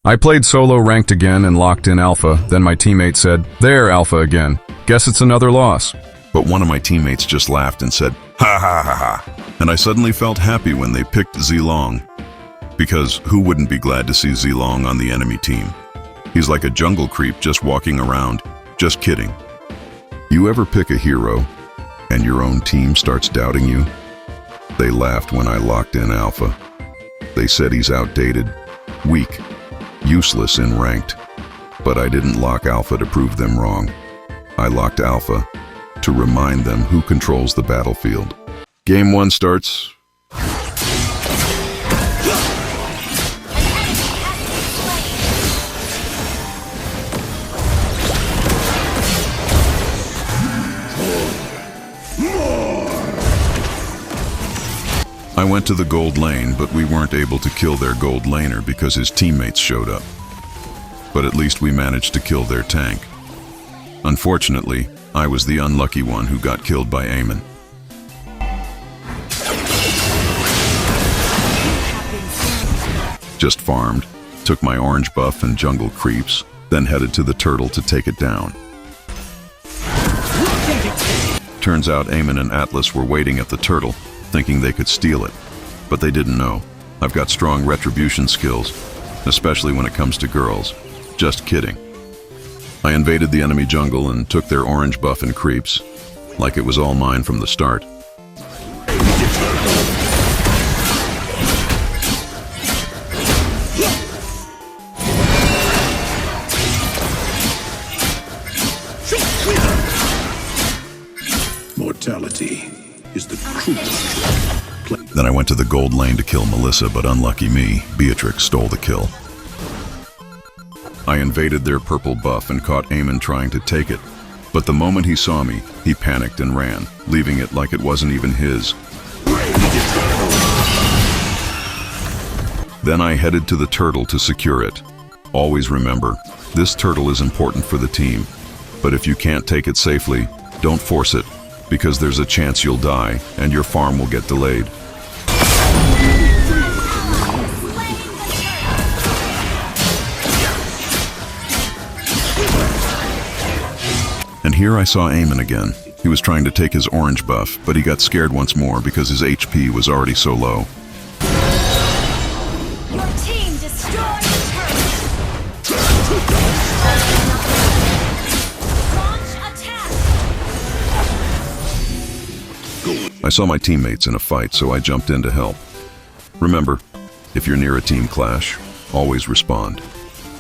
I played solo ranked again and locked in Alpha, then my teammate said, "There, Alpha again. Guess it's another loss." But one of my teammates just laughed and said, "Ha ha ha ha." And I suddenly felt happy when they picked Zilong. Because who wouldn't be glad to see Zilong on the enemy team? He's like a jungle creep just walking around. Just kidding. You ever pick a hero and your own team starts doubting you? They laughed when I locked in Alpha. They said he's outdated, weak, useless in ranked. But I didn't lock Alpha to prove them wrong. I locked Alpha to remind them who controls the battlefield. Game 1 starts. I went to the gold lane, but we weren't able to kill their gold laner because his teammates showed up. But at least we managed to kill their tank. Unfortunately, I was the unlucky one who got killed by Eamon. Just farmed, took my orange buff and jungle creeps, then headed to the turtle to take it down. Turns out Eamon and Atlas were waiting at the turtle, thinking they could steal it. But they didn't know. I've got strong retribution skills, especially when it comes to girls. Just kidding. I invaded the enemy jungle and took their orange buff and creeps, like it was all mine from the start. Mortality is the cruelest. Then I went to the gold lane to kill Melissa, but unlucky me, Beatrix stole the kill. I invaded their purple buff and caught Eamon trying to take it, but the moment he saw me, he panicked and ran, leaving it like it wasn't even his. Then I headed to the turtle to secure it. Always remember, this turtle is important for the team, but if you can't take it safely, don't force it, because there's a chance you'll die and your farm will get delayed. And here I saw Eamon again. He was trying to take his orange buff, but he got scared once more because his HP was already so low. Your team destroyed the turret. Launch attack. I saw my teammates in a fight, so I jumped in to help. Remember, if you're near a team clash, always respond.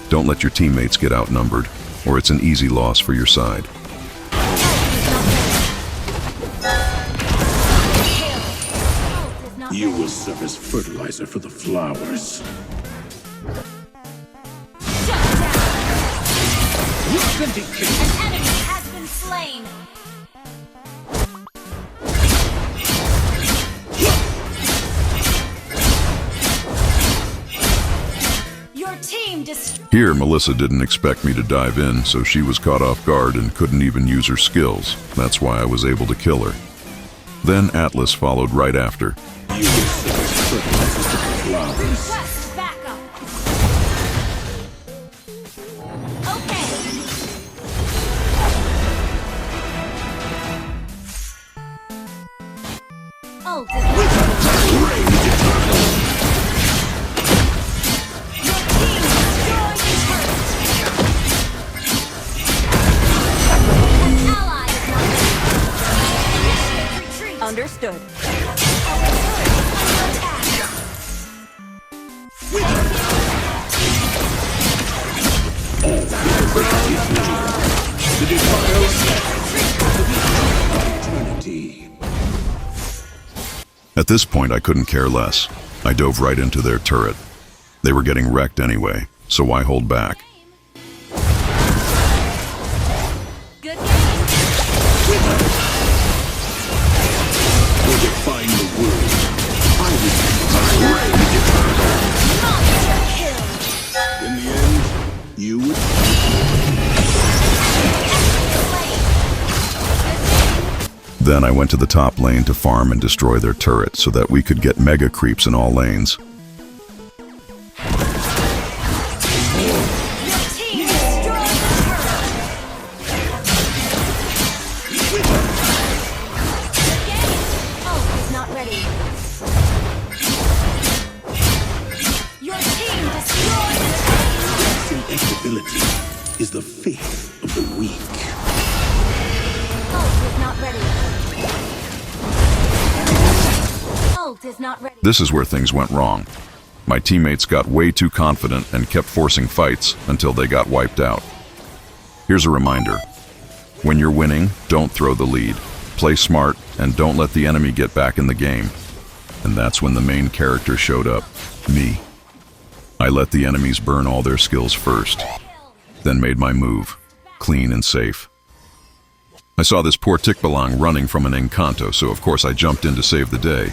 Don't let your teammates get outnumbered, or it's an easy loss for your side. You will serve as fertilizer for the flowers. Shut down. Authenticate. An enemy has been slain. Your team destroyed. Here, Melissa didn't expect me to dive in, so she was caught off guard and couldn't even use her skills. That's why I was able to kill her. Then Atlas followed right after. You will serve as fertilizer for the flowers. Request backup. Okay. Ult is understood. The defiles eternity. At this point, I couldn't care less. I dove right into their turret. They were getting wrecked anyway, so why hold back? Good game. For defying the world, I will rage eternal. Monster kill. In the end, you would. Then I went to the top lane to farm and destroy their turret so that we could get mega creeps in all lanes. Vulnerability is the faith of the weak. Ult is not ready. Ult is not ready. This is where things went wrong. My teammates got way too confident and kept forcing fights until they got wiped out. Here's a reminder. When you're winning, don't throw the lead. Play smart and don't let the enemy get back in the game. And that's when the main character showed up, me. I let the enemies burn all their skills first, then made my move, clean and safe. I saw this poor Tikbalang running from an Encanto, so of course I jumped in to save the day.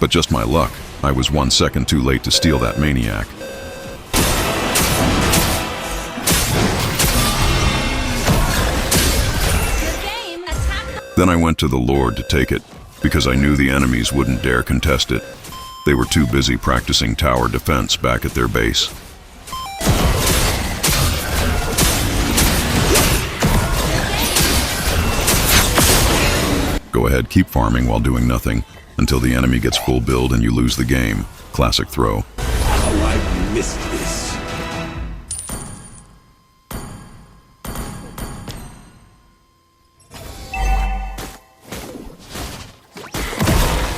But just my luck, I was 1 second too late to steal that maniac. Game attack. Then I went to the Lord to take it, because I knew the enemies wouldn't dare contest it. They were too busy practicing tower defense back at their base. Go ahead, keep farming while doing nothing, until the enemy gets full build and you lose the game. Classic throw. How I missed this.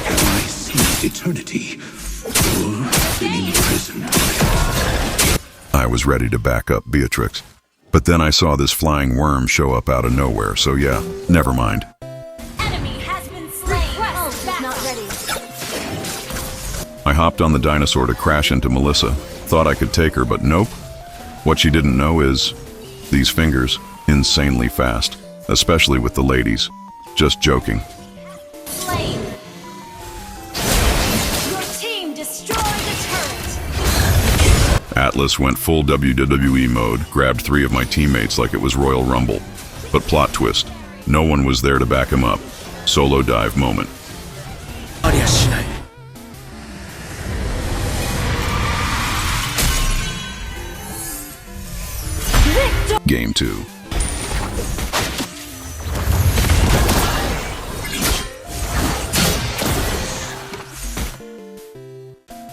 Have I seen eternity? Or been imprisoned? I was ready to back up Beatrix. But then I saw this flying worm show up out of nowhere, so yeah, never mind. Enemy has been slain. Ult is not ready. I hopped on the dinosaur to crash into Melissa. Thought I could take her, but nope. What she didn't know is, these fingers, insanely fast, especially with the ladies. Just joking. Slain. Your team destroyed the turret. Atlas went full WWE mode, grabbed 3 of my teammates like it was Royal Rumble. But plot twist, no one was there to back him up. Solo dive moment. Game 2.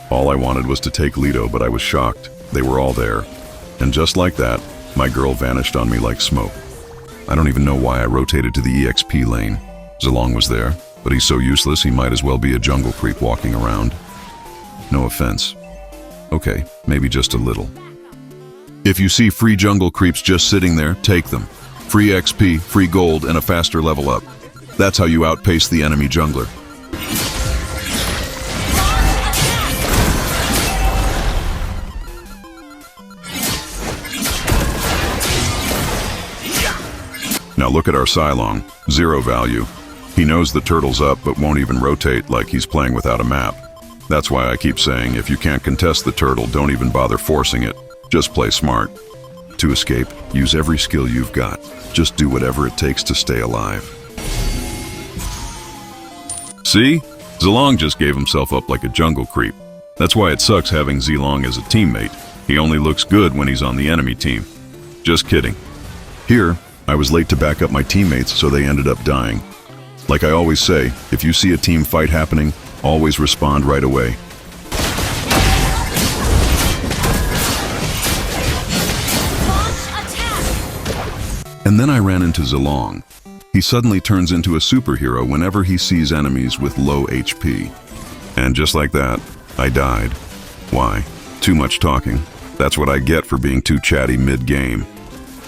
All I wanted was to take Lido, but I was shocked. They were all there. And just like that, my girl vanished on me like smoke. I don't even know why I rotated to the EXP lane. Zilong was there, but he's so useless he might as well be a jungle creep walking around. No offense. Okay, maybe just a little. If you see free jungle creeps just sitting there, take them. Free XP, free gold, and a faster level up. That's how you outpace the enemy jungler. Now look at our Cylong, 0 value. He knows the turtle's up but won't even rotate like he's playing without a map. That's why I keep saying if you can't contest the turtle, don't even bother forcing it. Just play smart. To escape, use every skill you've got. Just do whatever it takes to stay alive. See? Zilong just gave himself up like a jungle creep. That's why it sucks having Zilong as a teammate. He only looks good when he's on the enemy team. Just kidding. Here, I was late to back up my teammates, so they ended up dying. Like I always say, if you see a team fight happening, always respond right away. And then I ran into Zilong. He suddenly turns into a superhero whenever he sees enemies with low HP. And just like that, I died. Why? Too much talking. That's what I get for being too chatty mid-game.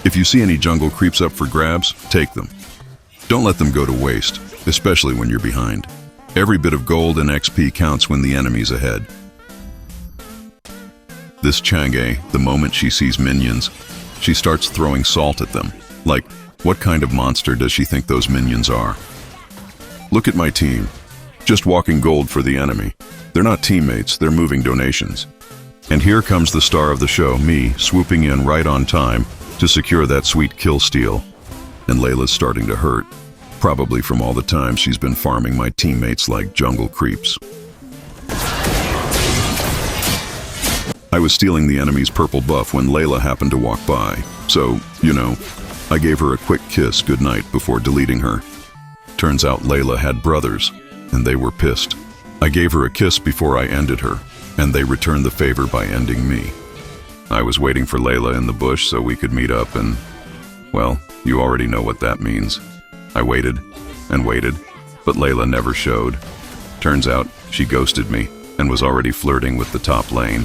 If you see any jungle creeps up for grabs, take them. Don't let them go to waste, especially when you're behind. Every bit of gold and XP counts when the enemy's ahead. This Chang'e, the moment she sees minions, she starts throwing salt at them. Like, what kind of monster does she think those minions are? Look at my team. Just walking gold for the enemy. They're not teammates, they're moving donations. And here comes the star of the show, me, swooping in right on time to secure that sweet kill steal. And Layla's starting to hurt, probably from all the time she's been farming my teammates like jungle creeps. I was stealing the enemy's purple buff when Layla happened to walk by, so, you know, I gave her a quick kiss goodnight before deleting her. Turns out Layla had brothers, and they were pissed. I gave her a kiss before I ended her, and they returned the favor by ending me. I was waiting for Layla in the bush so we could meet up and, well, you already know what that means. I waited and waited, but Layla never showed. Turns out she ghosted me and was already flirting with the top lane.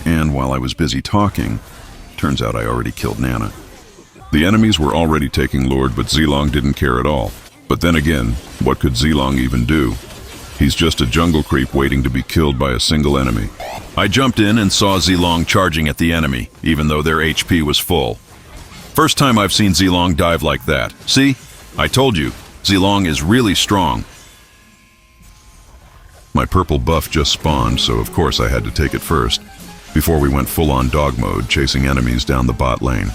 And while I was busy talking, turns out I already killed Nana. The enemies were already taking Lord, but Zilong didn't care at all. But then again, what could Zilong even do? He's just a jungle creep waiting to be killed by a single enemy. I jumped in and saw Zilong charging at the enemy, even though their HP was full. First time I've seen Zilong dive like that. See? I told you, Zilong is really strong. My purple buff just spawned, so of course I had to take it first, before we went full-on dog mode, chasing enemies down the bot lane.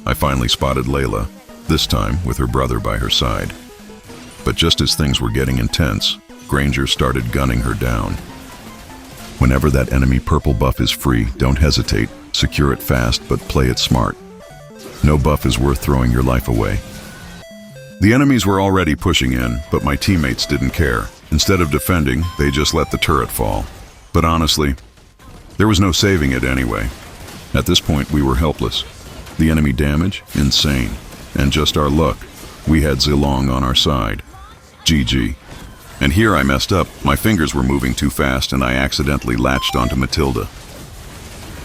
I finally spotted Layla, this time with her brother by her side. But just as things were getting intense, Granger started gunning her down. Whenever that enemy purple buff is free, don't hesitate, secure it fast, but play it smart. No buff is worth throwing your life away. The enemies were already pushing in, but my teammates didn't care. Instead of defending, they just let the turret fall. But honestly, there was no saving it anyway. At this point, we were helpless. The enemy damage? Insane. And just our luck, we had Zilong on our side. GG. And here I messed up. My fingers were moving too fast and I accidentally latched onto Matilda.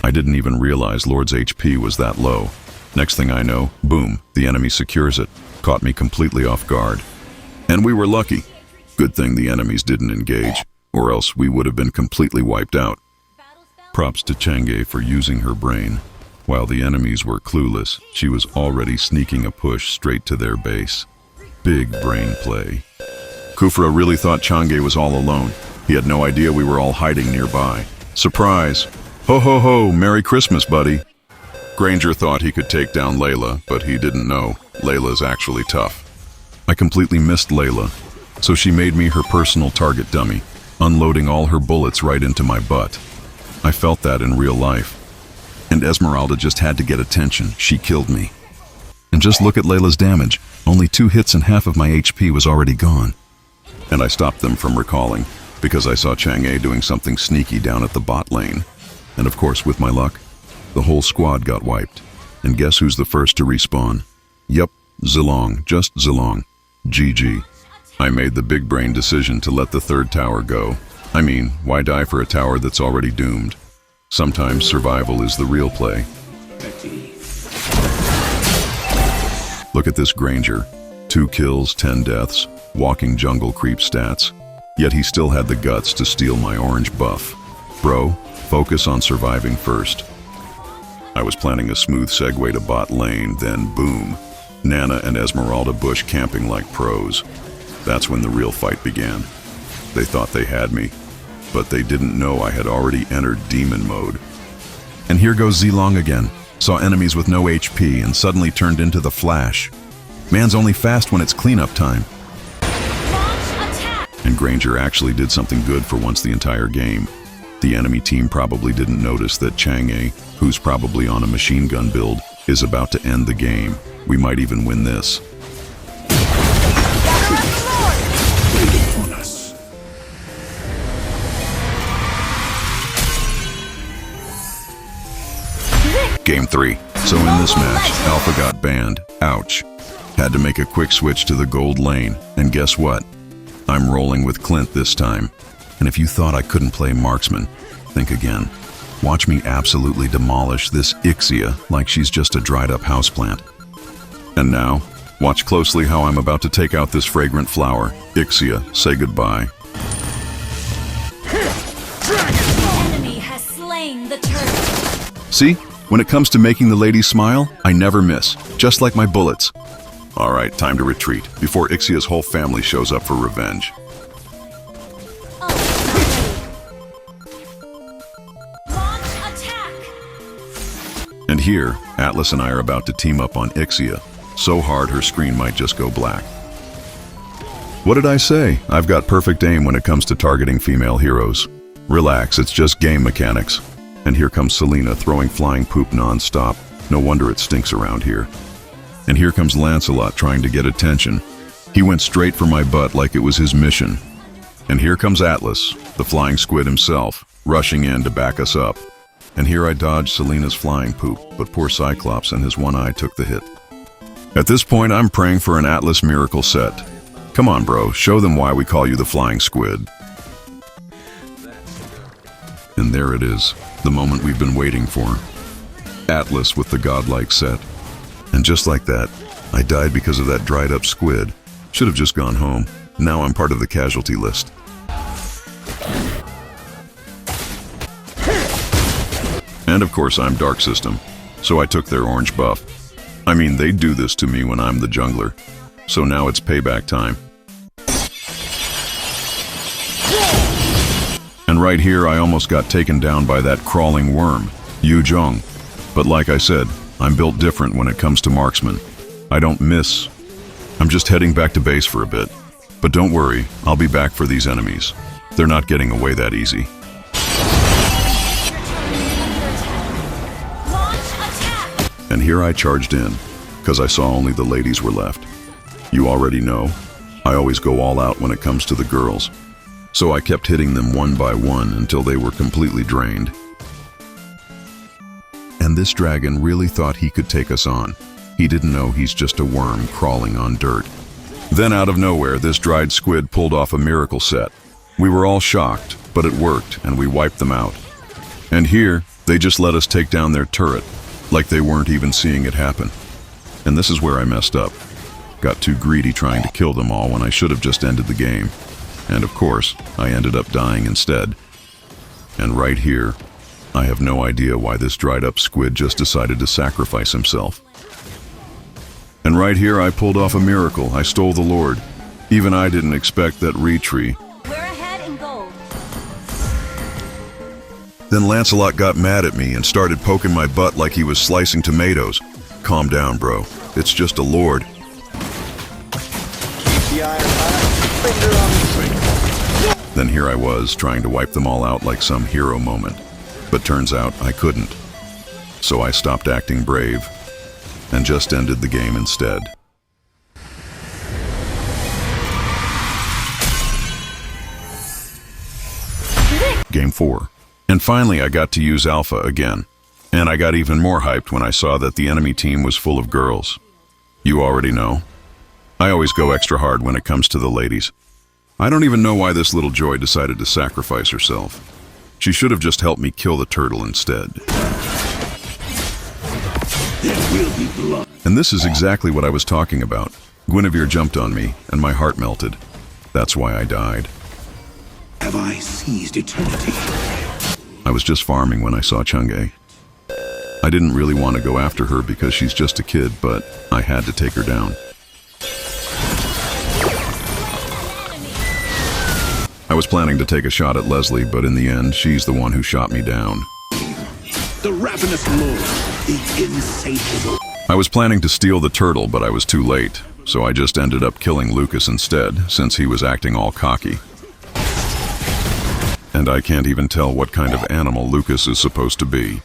I didn't even realize Lord's HP was that low. Next thing I know, boom, the enemy secures it. Caught me completely off guard. And we were lucky. Good thing the enemies didn't engage, or else we would have been completely wiped out. Props to Chang'e for using her brain. While the enemies were clueless, she was already sneaking a push straight to their base. Big brain play. Kufra really thought Chang'e was all alone. He had no idea we were all hiding nearby. Surprise! Ho ho ho, Merry Christmas, buddy! Granger thought he could take down Layla, but he didn't know. Layla's actually tough. I completely missed Layla, so she made me her personal target dummy, unloading all her bullets right into my butt. I felt that in real life. And Esmeralda just had to get attention. She killed me. And just look at Layla's damage. Only 2 hits and half of my HP was already gone. And I stopped them from recalling, because I saw Chang'e doing something sneaky down at the bot lane. And of course, with my luck, the whole squad got wiped. And guess who's the first to respawn? Yup, Zilong, just Zilong. GG. I made the big brain decision to let the third tower go. I mean, why die for a tower that's already doomed? Sometimes survival is the real play. Look at this Granger. 2 kills, 10 deaths, walking jungle creep stats. Yet he still had the guts to steal my orange buff. Bro, focus on surviving first. I was planning a smooth segue to bot lane, then boom. Nana and Esmeralda bush camping like pros. That's when the real fight began. They thought they had me, but they didn't know I had already entered demon mode. And here goes Zilong again. Saw enemies with no HP and suddenly turned into the Flash. Man's only fast when it's cleanup time. And Granger actually did something good for once the entire game. The enemy team probably didn't notice that Chang'e, who's probably on a machine gun build, is about to end the game. We might even win this. Game 3. So in this match, Alpha got banned. Ouch. Had to make a quick switch to the gold lane. And guess what? I'm rolling with Clint this time. And if you thought I couldn't play marksman, think again. Watch me absolutely demolish this Ixia like she's just a dried up houseplant. And now, watch closely how I'm about to take out this fragrant flower. Ixia, say goodbye. The enemy has slain the turret. See? When it comes to making the ladies smile, I never miss, just like my bullets. Alright, time to retreat, before Ixia's whole family shows up for revenge. Launch attack. And here, Atlas and I are about to team up on Ixia, so hard her screen might just go black. What did I say? I've got perfect aim when it comes to targeting female heroes. Relax, it's just game mechanics. And here comes Selena throwing flying poop non-stop. No wonder it stinks around here. And here comes Lancelot trying to get attention. He went straight for my butt like it was his mission. And here comes Atlas, the flying squid himself, rushing in to back us up. And here I dodged Selena's flying poop, but poor Cyclops and his one eye took the hit. At this point, I'm praying for an Atlas miracle set. Come on, bro, show them why we call you the Flying Squid. And there it is, the moment we've been waiting for. Atlas with the godlike set. And just like that, I died because of that dried up squid. Should have just gone home. Now I'm part of the casualty list. And of course I'm Dark System, so I took their orange buff. I mean, they do this to me when I'm the jungler. So now it's payback time. And right here I almost got taken down by that crawling worm, Yu Zhong. But like I said, I'm built different when it comes to marksman. I don't miss. I'm just heading back to base for a bit. But don't worry, I'll be back for these enemies. They're not getting away that easy. And here I charged in, because I saw only the ladies were left. You already know, I always go all out when it comes to the girls. So I kept hitting them one by one until they were completely drained. And this dragon really thought he could take us on. He didn't know he's just a worm crawling on dirt. Then out of nowhere, this dried squid pulled off a miracle set. We were all shocked, but it worked, and we wiped them out. And here, they just let us take down their turret, like they weren't even seeing it happen. And this is where I messed up. Got too greedy trying to kill them all when I should have just ended the game. And of course, I ended up dying instead. And right here, I have no idea why this dried up squid just decided to sacrifice himself. And right here I pulled off a miracle. I stole the Lord. Even I didn't expect that Retree. We're ahead in gold. Then Lancelot got mad at me and started poking my butt like he was slicing tomatoes. Calm down, bro. It's just a Lord. Then here I was, trying to wipe them all out like some hero moment. But turns out I couldn't. So I stopped acting brave and just ended the game instead. Game 4. And finally I got to use Alpha again. And I got even more hyped when I saw that the enemy team was full of girls. You already know. I always go extra hard when it comes to the ladies. I don't even know why this little joy decided to sacrifice herself. She should have just helped me kill the turtle instead. There will be blood. And this is exactly what I was talking about. Guinevere jumped on me, and my heart melted. That's why I died. Have I seized eternity? I was just farming when I saw Chang'e. I didn't really want to go after her because she's just a kid, but I had to take her down. I was planning to take a shot at Leslie, but in the end, she's the one who shot me down. The ravenous lord, the insatiable. I was planning to steal the turtle, but I was too late, so I just ended up killing Lucas instead, since he was acting all cocky. And I can't even tell what kind of animal Lucas is supposed to be.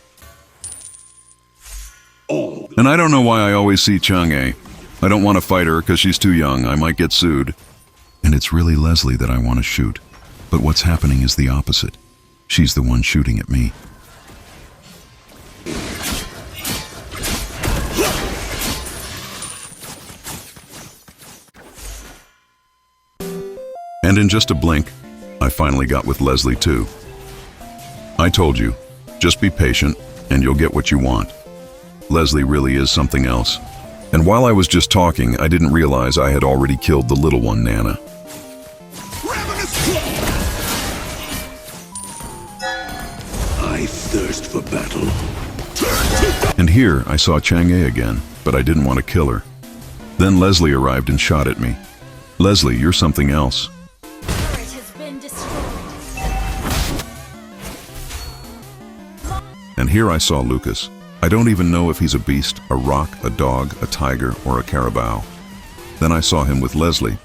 And I don't know why I always see Chang'e. I don't want to fight her because she's too young, I might get sued. And it's really Leslie that I want to shoot. But what's happening is the opposite. She's the one shooting at me. And in just a blink, I finally got with Leslie too. I told you, just be patient and you'll get what you want. Leslie really is something else. And while I was just talking, I didn't realize I had already killed the little one, Nana. I thirst for battle. And here I saw Chang'e again, but I didn't want to kill her. Then Leslie arrived and shot at me. Leslie, you're something else. Turret has been destroyed. And here I saw Lucas. I don't even know if he's a beast, a rock, a dog, a tiger, or a carabao. Then I saw him with Leslie.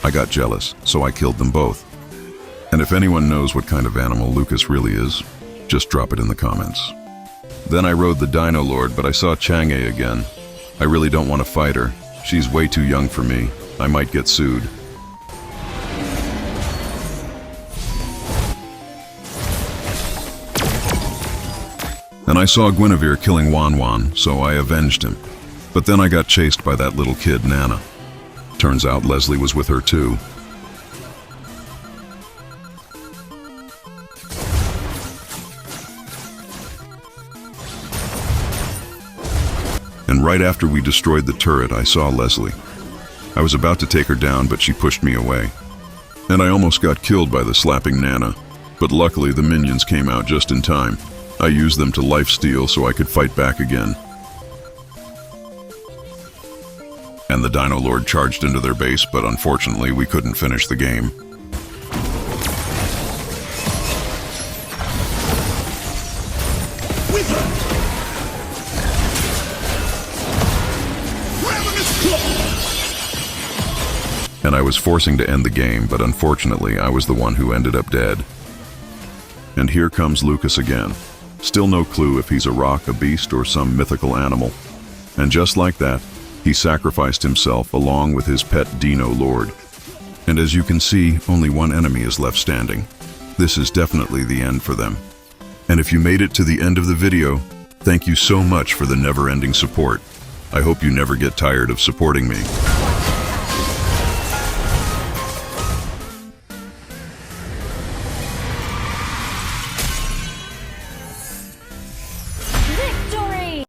I got jealous, so I killed them both. And if anyone knows what kind of animal Lucas really is, just drop it in the comments. Then I rode the Dino Lord, but I saw Chang'e again. I really don't want to fight her. She's way too young for me. I might get sued. And I saw Guinevere killing Wan, so I avenged him. But then I got chased by that little kid, Nana. Turns out Leslie was with her too. And right after we destroyed the turret, I saw Leslie. I was about to take her down, but she pushed me away. And I almost got killed by the slapping Nana, but luckily the minions came out just in time. I used them to lifesteal so I could fight back again. And the Dino Lord charged into their base, but unfortunately we couldn't finish the game. And I was forcing to end the game, but unfortunately I was the one who ended up dead. And here comes Lucas again. Still no clue if he's a rock, a beast, or some mythical animal. And just like that, he sacrificed himself along with his pet Dino Lord. And as you can see, only one enemy is left standing. This is definitely the end for them. And if you made it to the end of the video, thank you so much for the never-ending support. I hope you never get tired of supporting me.